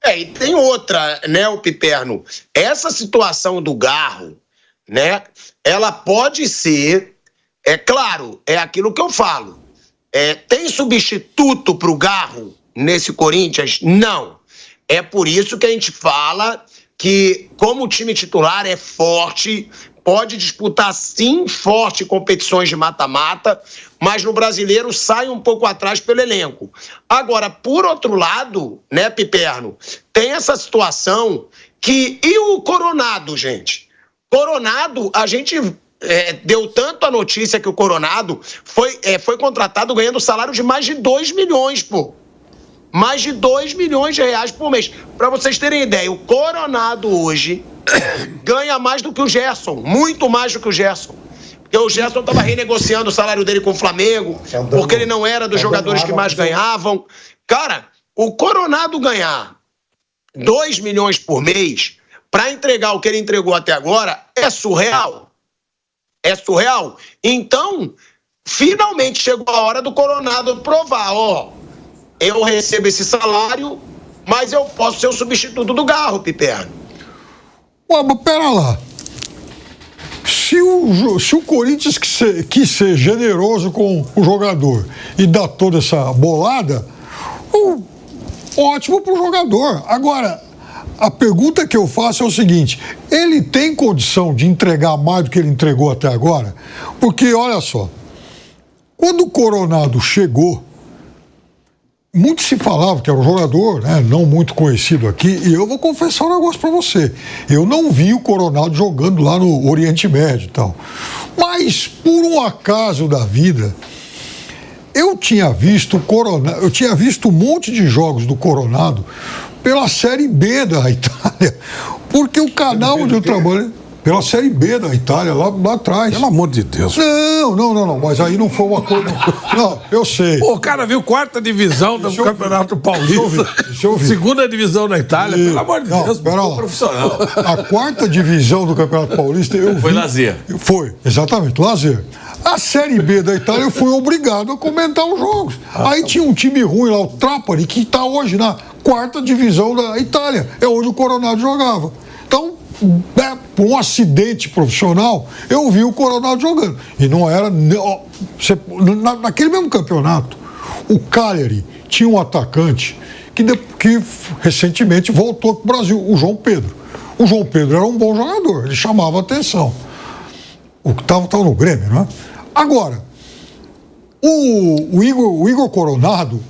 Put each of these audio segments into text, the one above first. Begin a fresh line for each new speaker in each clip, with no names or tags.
E tem outra, né, o Piperno? Essa situação do Garro, né, ela pode ser, é claro, é aquilo que eu falo. Tem substituto pro Garro nesse Corinthians? Não. É por isso que a gente fala que, como o time titular é forte, pode disputar, sim, forte competições de mata-mata, mas no Brasileiro sai um pouco atrás pelo elenco. Agora, por outro lado, né, Piperno, tem essa situação que... E o Coronado, gente? Coronado, a gente... deu tanto a notícia que o Coronado foi contratado ganhando salário de mais de 2 milhões, pô. Mais de 2 milhões de reais por mês. Pra vocês terem ideia, o Coronado hoje ganha mais do que o Gerson. Muito mais do que o Gerson. Porque o Gerson tava renegociando o salário dele com o Flamengo, porque ele não era dos jogadores que mais ganhavam. Cara, o Coronado ganhar 2 milhões por mês pra entregar o que ele entregou até agora é surreal. É surreal. Então, finalmente chegou a hora do Coronado provar, eu recebo esse salário, mas eu posso ser o substituto do Garro, Piperno.
Ué, mas pera lá. Se o Corinthians quis ser generoso com o jogador e dar toda essa bolada, ótimo pro jogador. Agora, a pergunta que eu faço é o seguinte: ele tem condição de entregar mais do que ele entregou até agora? Porque, olha só, quando o Coronado chegou, muito se falava que era um jogador, né, não muito conhecido aqui, e eu vou confessar um negócio pra você. Eu não vi o Coronado jogando lá no Oriente Médio e tal. Mas, por um acaso da vida, eu tinha visto um monte de jogos do Coronado pela Série B da Itália. Porque o canal onde eu trabalho... Pela Série B da Itália, lá atrás.
Pelo amor de Deus.
Não, mas aí não foi uma coisa... Não, eu sei.
Pô, o cara viu 4ª divisão do Campeonato Paulista. Deixa eu ver. 2ª divisão da Itália, pelo amor de Deus, profissional.
A 4ª divisão do Campeonato Paulista eu vi...
Foi lazer.
Foi, exatamente, lazer. A Série B da Itália eu fui obrigado a comentar os jogos. Aí tinha um time ruim lá, o Trapani, que está hoje na 4ª divisão da Itália. É onde o Coronado jogava. Então, por um acidente profissional, eu vi o Coronado jogando. E não era... Naquele mesmo campeonato, o Cagliari tinha um atacante que recentemente voltou para o Brasil, o João Pedro. O João Pedro era um bom jogador, ele chamava a atenção. O que estava no Grêmio, né? Agora, o Igor Coronado,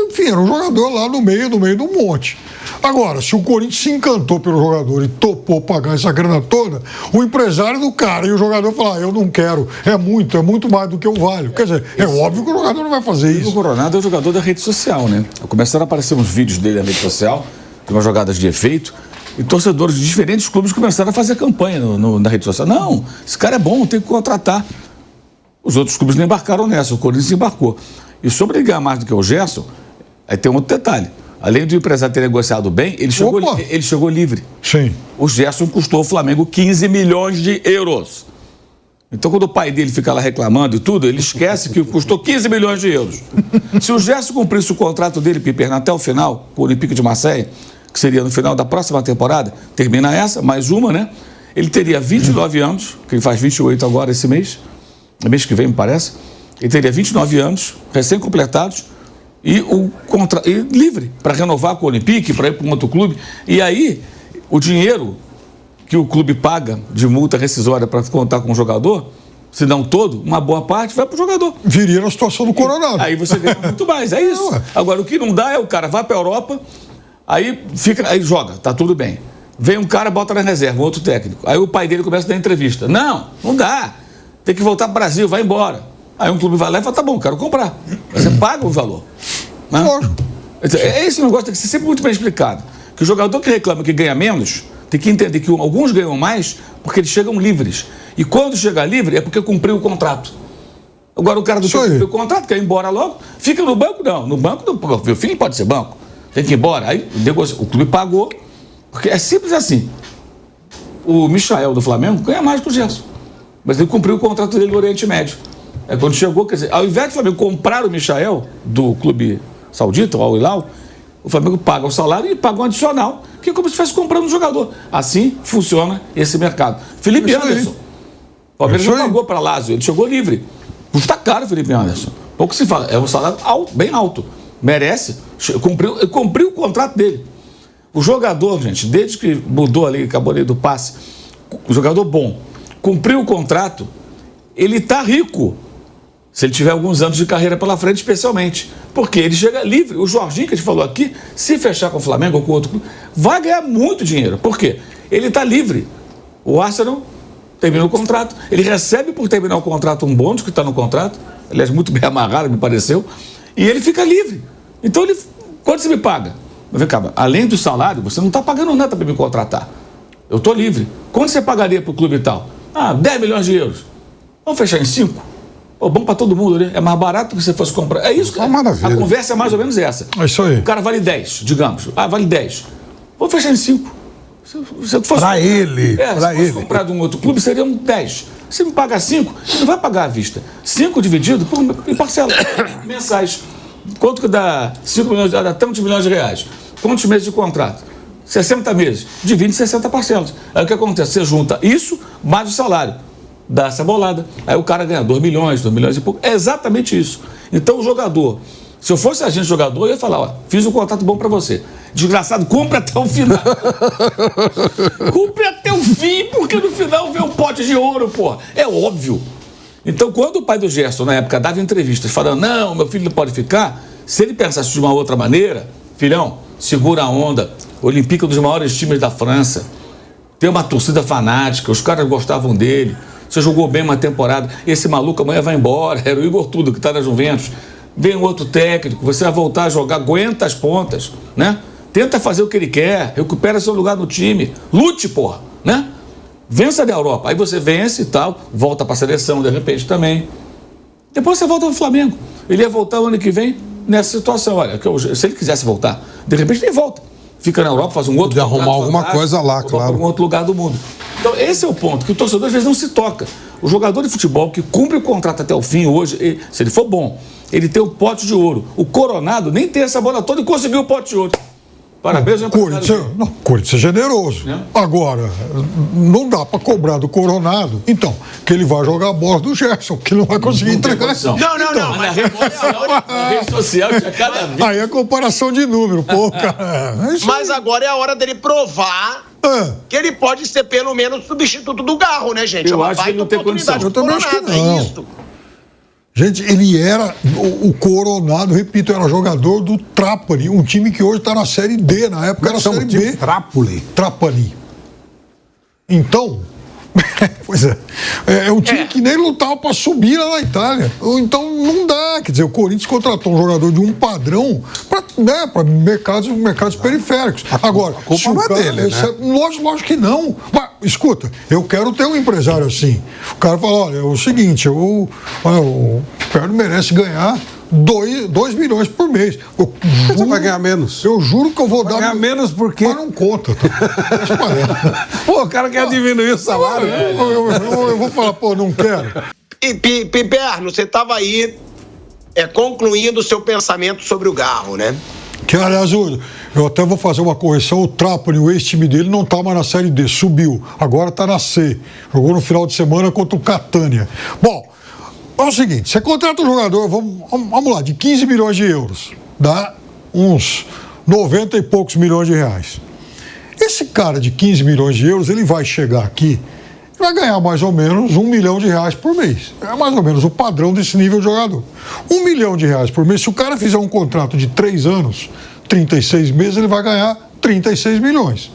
enfim, era um jogador lá no meio do monte. Agora, se o Corinthians se encantou pelo jogador e topou pagar essa grana toda, o empresário do cara e o jogador falam, eu não quero, é muito mais do que eu valho. Quer dizer, é óbvio que o jogador não vai fazer isso.
O Coronado é o jogador da rede social, né? Começaram a aparecer uns vídeos dele na rede social, de umas jogadas de efeito, e torcedores de diferentes clubes começaram a fazer campanha na rede social. Não, esse cara é bom, tem que contratar. Os outros clubes não embarcaram nessa, o Corinthians embarcou. E sobre ele ganhar mais do que o Gerson, aí tem um outro detalhe. Além do empresário ter negociado bem, ele chegou livre.
Sim.
O Gerson custou ao Flamengo 15 milhões de euros. Então, quando o pai dele fica lá reclamando e tudo, ele esquece que custou 15 milhões de euros. Se o Gerson cumprisse o contrato dele, Piperno, até o final, com o Olympique de Marseille, que seria no final da próxima temporada, termina essa, mais uma, né? Ele teria 29 anos, que ele faz 28 agora esse mês que vem, me parece. Ele teria 29 anos, recém-completados, e livre para renovar com o Olympique, para ir para um outro clube. E aí, o dinheiro que o clube paga de multa rescisória para contar com o jogador, se não todo, uma boa parte vai para o jogador.
Viria na situação do Coronado.
Aí você ganha muito mais, é isso. Agora, o que não dá é o cara vai para a Europa, aí joga, tá tudo bem. Vem um cara, bota na reserva, um outro técnico. Aí o pai dele começa a dar entrevista. Não dá. Tem que voltar para o Brasil, vai embora. Aí um clube vai lá e fala, tá bom, quero comprar. Você paga o valor. Né? Esse negócio tem que ser sempre muito bem explicado. Que o jogador que reclama que ganha menos, tem que entender que alguns ganham mais porque eles chegam livres. E quando chega livre é porque cumpriu o contrato. Agora o cara do que cumpriu o contrato, quer ir embora logo, fica no banco, não. No banco, não. Meu filho pode ser banco. Tem que ir embora. Aí o clube pagou. Porque é simples assim. O Michael do Flamengo ganha mais que o Gerson. Mas ele cumpriu o contrato dele no Oriente Médio. É quando chegou, quer dizer, ao invés do Flamengo comprar o Michael do clube saudita, o Al Hilal, o Flamengo paga o salário e paga um adicional, que é como se estivesse comprando um jogador. Assim funciona esse mercado. Felipe Anderson. O Palmeiras não pagou para Lazio, ele chegou livre. Custa caro o Felipe Anderson. Pouco se fala, é um salário alto, bem alto. Merece, cumpriu o contrato dele. O jogador, gente, desde que mudou ali, acabou ali do passe, o jogador bom, cumpriu o contrato, ele está rico. Se ele tiver alguns anos de carreira pela frente, especialmente. Porque ele chega livre. O Jorginho, que a gente falou aqui, se fechar com o Flamengo ou com outro clube, vai ganhar muito dinheiro. Por quê? Ele está livre. O Arsenal terminou o contrato. Ele recebe por terminar o contrato um bônus que está no contrato. Aliás, muito bem amarrado, me pareceu. E ele fica livre. Então, quanto você me paga? Vem cá, além do salário, você não está pagando nada para me contratar. Eu estou livre. Quanto você pagaria para o clube e tal? 10 milhões de euros. Vamos fechar em 5? Bom para todo mundo, né? É mais barato que você fosse comprar. É isso, cara. A conversa é mais ou menos essa.
É isso aí.
O cara vale 10, digamos. Vale 10. Vou fechar em 5.
Para ele.
Se fosse comprar de um outro clube, seriam 10. Se me pagar 5, você não vai pagar à vista. 5 dividido em parcelas mensais. Quanto que dá 5 milhões, dá tantos milhões de reais? Quantos meses de contrato? 60 meses. Divide em 60 parcelas. Aí o que acontece? Você junta isso mais o salário. Dá essa bolada. Aí o cara ganha 2 milhões e pouco. É exatamente isso. Então o jogador, se eu fosse agente jogador, eu ia falar, fiz um contrato bom pra você. Desgraçado, cumpre até o final. Cumpre até o fim, porque no final vem um pote de ouro, porra. É óbvio. Então, quando o pai do Gerson, na época, dava entrevistas falando, não, meu filho não pode ficar, se ele pensasse de uma outra maneira, filhão, segura a onda. O Olympique é um dos maiores times da França. Tem uma torcida fanática, os caras gostavam dele. Você jogou bem uma temporada, esse maluco amanhã vai embora, era o Igor Tudo, que está na Juventus. Vem um outro técnico, você vai voltar a jogar, aguenta as pontas, né? Tenta fazer o que ele quer, recupera seu lugar no time, lute, porra, né? Vença da Europa, aí você vence e tal, volta para a seleção de repente também. Depois você volta para o Flamengo. Ele ia voltar o ano que vem nessa situação, olha, se ele quisesse voltar, de repente ele volta. Fica na Europa, faz um outro...
De arrumar alguma coisa lá, claro.
Em algum outro lugar do mundo. Então, esse é o ponto, que o torcedor às vezes não se toca. O jogador de futebol que cumpre o contrato até o fim hoje, se ele for bom, ele tem o pote de ouro. O Coronado nem tem essa bola toda e conseguiu o pote de ouro. Parabéns,
Corinthians é generoso. Agora, não dá para cobrar do Coronado, então, que ele vai jogar a bola do Gerson, que ele não vai conseguir entregar.
Não. Mas na rede social tinha cada vez.
Aí é comparação de número, pô, cara.
Mas agora é a hora dele provar que ele pode ser pelo menos substituto do Garro, né, gente?
Eu acho que ele não tem condição.
Eu também acho que não. Gente, ele era, o Coronado, repito, era jogador do Trapani, um time que hoje está na Série D, na época era a Série B. Trapani. Então, pois é um time que nem lutava para subir lá na Itália. Então não dá, quer dizer, o Corinthians contratou um jogador de um padrão para mercados periféricos. Agora,
a culpa não é dele, né?
Lógico que não. Mas, escuta, eu quero ter um empresário assim. O cara fala, olha, é o seguinte, o Perno merece ganhar 2 milhões por mês.
Você vai ganhar menos.
Eu juro que eu vou dar...
Vai ganhar menos porque...
Mas não conta.
Pô, o cara quer diminuir o salário.
Eu vou falar, não quero.
E, Piperno, você estava aí concluindo o seu pensamento sobre o Garro, né?
Que, aliás, eu até vou fazer uma correção. O Trapani, o ex-time dele, não está mais na Série D. Subiu. Agora está na C. Jogou no final de semana contra o Catânia. Bom, é o seguinte, você contrata um jogador, vamos lá, de 15 milhões de euros, dá uns 90 e poucos milhões de reais. Esse cara de 15 milhões de euros, ele vai chegar aqui e vai ganhar mais ou menos R$1 milhão por mês. É mais ou menos o padrão desse nível de jogador. R$1 milhão por mês, se o cara fizer um contrato de 3 anos, 36 meses, ele vai ganhar 36 milhões.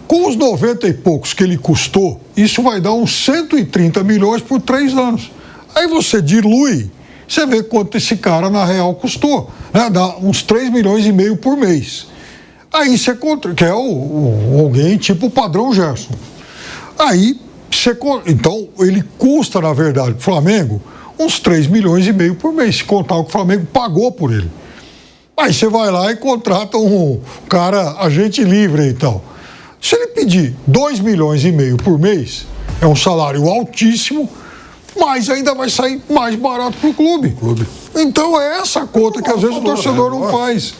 Com os 90 e poucos que ele custou, isso vai dar uns 130 milhões por 3 anos. Aí você dilui, você vê quanto esse cara na real custou, né? Dá uns 3 milhões e meio por mês. Aí você conta, que é alguém tipo o padrão Gerson. Aí você, então ele custa, na verdade, para o Flamengo uns 3 milhões e meio por mês, se contar o que o Flamengo pagou por ele. Aí você vai lá e contrata um cara, agente livre e tal. Se ele pedir 2 milhões e meio por mês, é um salário altíssimo, mas ainda vai sair mais barato para o clube. Então é essa conta que às vezes o torcedor não faz.